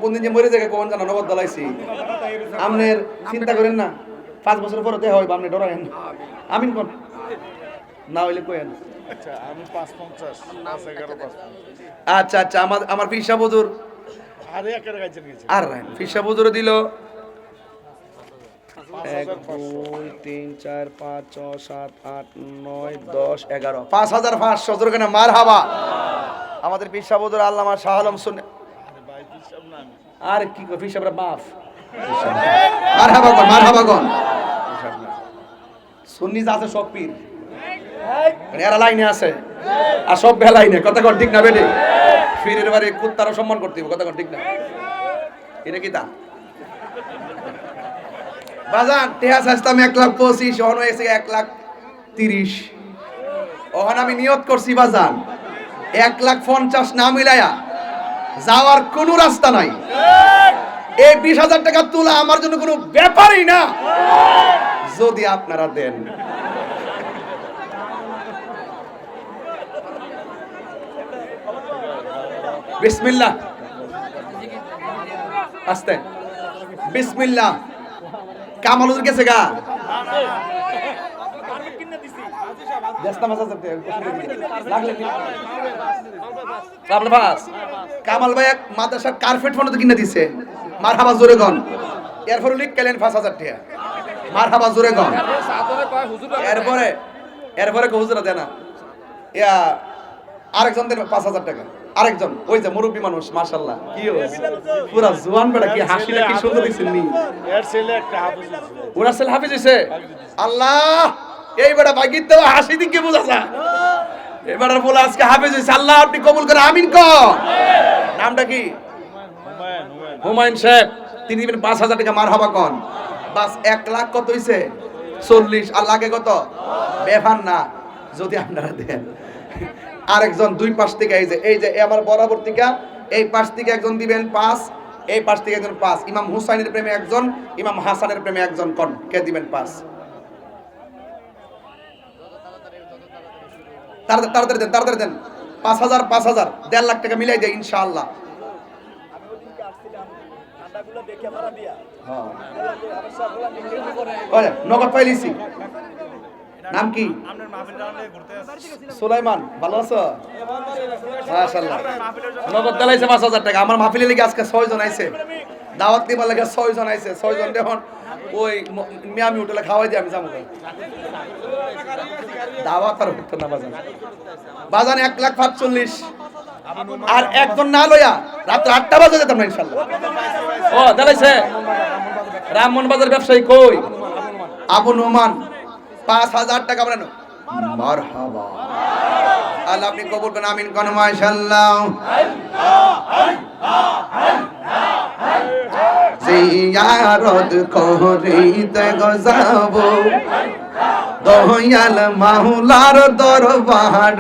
কোনদিন যে মরে যায় কোন জানা নগদ দলাইছি আমনের চিন্তা করেন না 5 বছর পরে দেখা হইব আপনি ডরায়েন আমিন কোন না হইলে কইেন আচ্ছা আমি 550 511 আচ্ছা আচ্ছা আমার ফিরসা হুজুর আরে একের গাইছেন গেছে আর রাইন ফিরসা হুজুর দিল 1 2 3 4 5 6 7 8 9 10 11 5500 জোরে কেন মারহাবা আমাদের ফিরসা হুজুর আল্লামা শাহ আলম শুনে ভাই হিসাব না আমি আর কি কই ফিরসাবরা মাফ মারহাবা কোন সুন্নি যা আছে সব পীর মানে এরা লাইনে আছে আর সব বেলাইনে কথা কর ঠিক না বেটে ফিরের বারে কুত্তারও সম্মান করতে হবে কথা কর ঠিক না এটা কি তা বাজান টেহা সাস্তাম 1,25,000 অহন হয়েছে 1,30,000 অহন আমি নিয়ত করছি বাজান 1,50,000 না মিলায়া যাওয়ার কোনো রাস্তা নাই এই 20,000 টাকা তোলা আমার জন্য কোনো ব্যাপারই না যদি আপনারা দেন বিসমিল্লাহ আস্তে বিসমিল্লাহ কামাল হুজুর গেছে গা কামাল ভাই এক মাদ্রাসার কার্পেট ফোন তো কিনে দিছে মারহাবা জোরে গন এরপরে লিখ কেলেন 5,000 টাকা মারহাবা জোরে গন এরপরে হুজুরা দেনা ইয়া আরেকজন দেন 5,000 টাকা আরেকজন ওই যে মুরব্বী মানুষ মাশাআল্লাহ কি হইছে পুরা জওয়ান বেটা কি হাসিটা কি সুন্দর দিছেন নি এর ছেলে একটা হাফেজ হইছে ওরা ছেলে হাফেজ হইছে আল্লাহ এই বেটা ভাগিত তো হাসি দিকে বুঝাছা এই বেটার বলে আজকে হাফেজ হইছে আল্লাহ আপনি কবুল করে আমিন কর নামটা কি হুমায়ুন সাহেব তিনি দিবেন 5,000 টাকা মারহাবা কোন বাস 1 লাখ কত হইছে 40 আর লাগে কত বেফান না যদি আপনারা দেন আরেকজন দুই পাশ থেকে এই যে আমার বরাবর থেকে এই পাশ থেকে একজন দিবেন 5 এই পাশ থেকে একজন 5 ইমাম হুসাইনের প্রেমে একজন ইমাম হাসানের প্রেমে একজন কোন কে দিবেন 5 তাড়াতাড়ি দেন 5,000 5,000 1.5 লাখ টাকা মিলাই দেয় ইনশাআল্লাহ হ্যাঁ নগদ পাইলিছি নাম কি সুলাইমান ভালো আছো মাশাআল্লাহ নগদ দিলাইছে 5,000 টাকা আমার মাহফিলে লাগি আজকে 6 জন আইছে দাওয়াত দিবার লাগি 6 জন আইছে 6 জন দেখুন ওই মিয়ামি হোটেলে খাওয়াই দিয়ে আমি যাবো দাওয়াত আর হতো না বাজান 1,45,000 আর একজন না লইয়া রাত 8টা বাজে যেতাম না ইনশাআল্লাহ ও দিলাইছে রামমোহন বাজার ব্যবসায়ী কই আবু নোমান 5,000 টাকা বলেন মারহাবা আল্লাহ আপনি কবুল করুন আমিন কোন মাশাআল্লাহ জিয়ারত করিতে যাব দয়াল মাওলার দরবার